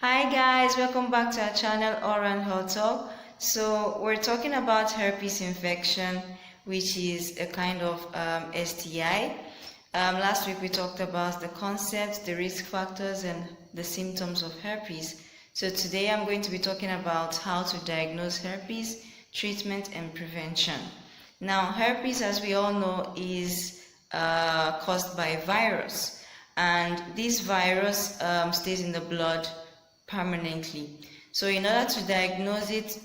Hi guys, welcome back to our channel Oral Health Talk. So we're talking about herpes infection, which is a kind of STI. Last week we talked about the concepts, the risk factors, and the symptoms of herpes. So today I'm going to be talking about how to diagnose herpes, treatment, and prevention. Now, herpes, as we all know, is caused by virus, and this virus stays in the blood permanently. So in order to diagnose it,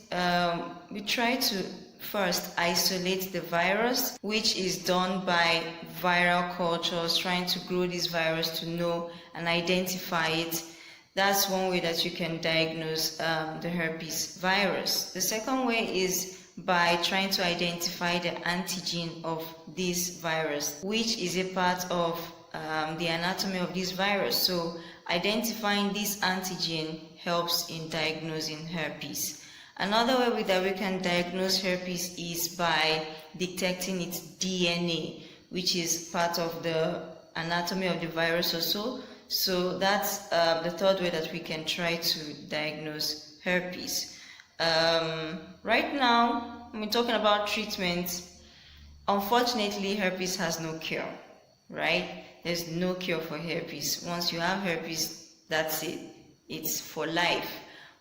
we try to first isolate the virus, which is done by viral cultures, trying to grow this virus to know and identify it. That's one way that you can diagnose the herpes virus. The second way is by trying to identify the antigen of this virus, which is a part of the anatomy of this virus. So identifying this antigen helps in diagnosing herpes. Another way that we can diagnose herpes is by detecting its DNA, which is part of the anatomy of the virus also. So that's the third way that we can try to diagnose herpes. Right now, when we're talking about treatment, unfortunately, herpes has no cure, right? There's no cure for herpes. Once you have herpes, that's it. It's for life.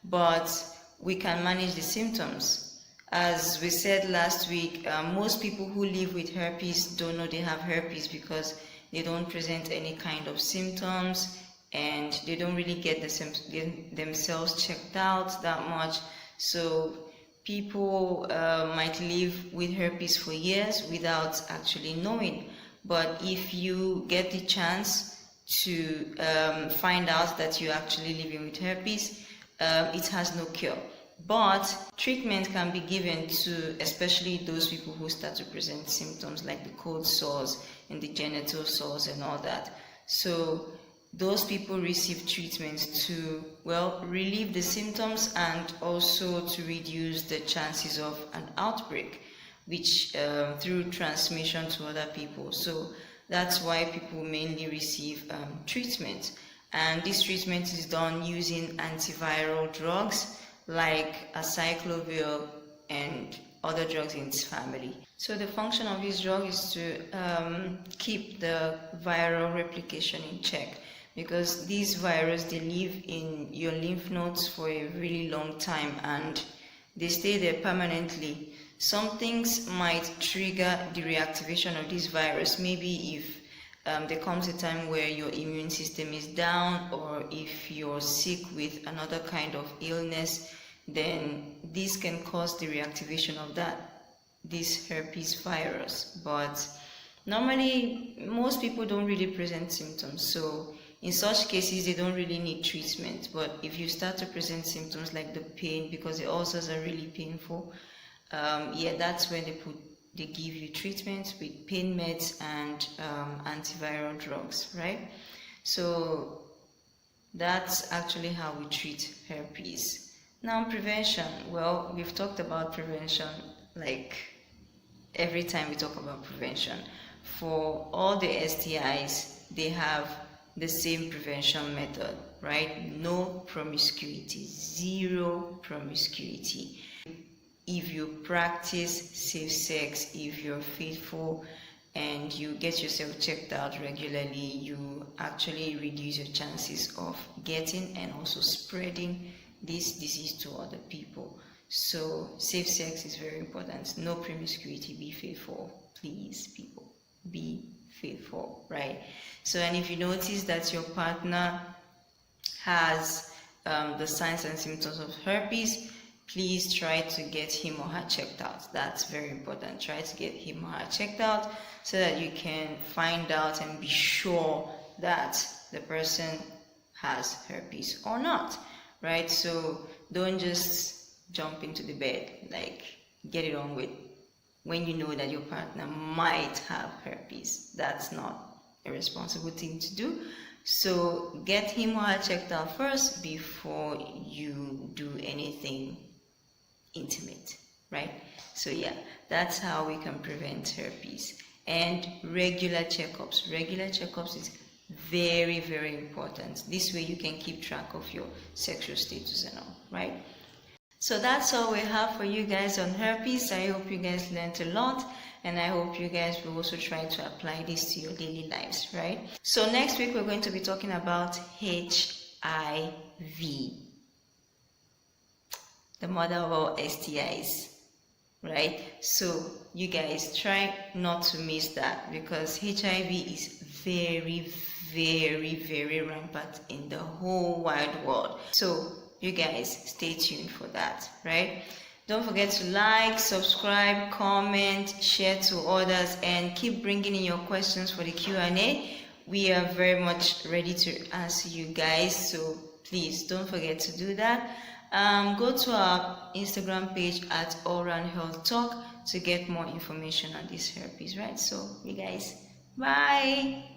But we can manage the symptoms. As we said last week, most people who live with herpes don't know they have herpes because they don't present any kind of symptoms and they don't really get themselves checked out that much. So people might live with herpes for years without actually knowing. But if you get the chance to find out that you're actually living with herpes, it has no cure. But treatment can be given to especially those people who start to present symptoms like the cold sores and the genital sores and all that. So those people receive treatment to, well, relieve the symptoms and also to reduce the chances of an outbreak, which through transmission to other people. So that's why people mainly receive treatment. And this treatment is done using antiviral drugs like acyclovir and other drugs in its family. So the function of this drug is to keep the viral replication in check, because these viruses, they live in your lymph nodes for a really long time and they stay there permanently. Some things might trigger the reactivation of this virus. Maybe if there comes a time where your immune system is down, or if you're sick with another kind of illness, then this can cause the reactivation of this herpes virus. But normally, most people don't really present symptoms. So in such cases, they don't really need treatment. But if you start to present symptoms like the pain, because the ulcers are really painful, that's when they give you treatment with pain meds and antiviral drugs, right? So that's actually how we treat herpes. Now, prevention. Well, we've talked about prevention like every time we talk about prevention. For all the STIs, they have the same prevention method, right? No promiscuity, zero promiscuity. If you practice safe sex, if you're faithful and you get yourself checked out regularly, you actually reduce your chances of getting and also spreading this disease to other people. So safe sex is very important. No promiscuity. Be faithful, please, people. Be faithful, right? So, and if you notice that your partner has the signs and symptoms of herpes, please try to get him or her checked out. That's very important. Try to get him or her checked out so that you can find out and be sure that the person has herpes or not, right? So don't just jump into the bed, like get it on with when you know that your partner might have herpes. That's not a responsible thing to do. So get him or her checked out first before you do anything intimate, right? So that's how we can prevent herpes. And regular checkups is Very, very important. This way you can keep track of your sexual status and all, right? So that's all we have for you guys on herpes. I hope you guys learned a lot, and I hope you guys will also try to apply this to your daily lives, right? So next week we're going to be talking about HIV, the mother of all STIs, right? So you guys try not to miss that, because HIV is very, very, very rampant in the whole wide world. So you guys stay tuned for that, right? Don't forget to like, subscribe, comment, share to others, and keep bringing in your questions for the Q&A. We are very much ready to answer you guys, so please don't forget to do that. Go to our Instagram page at All Round Health Talk to get more information on this herpes, right? So you guys, bye.